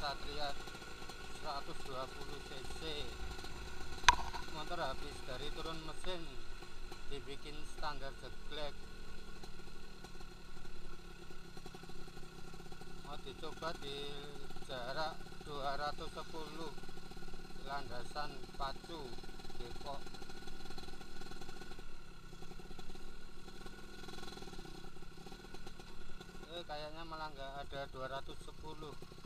Satria 120 cc. Motor habis dari turun mesin dibikin standar jeglek, mau dicoba di jarak 210 landasan Pacu Depok. Kayaknya malah nggak ada 210.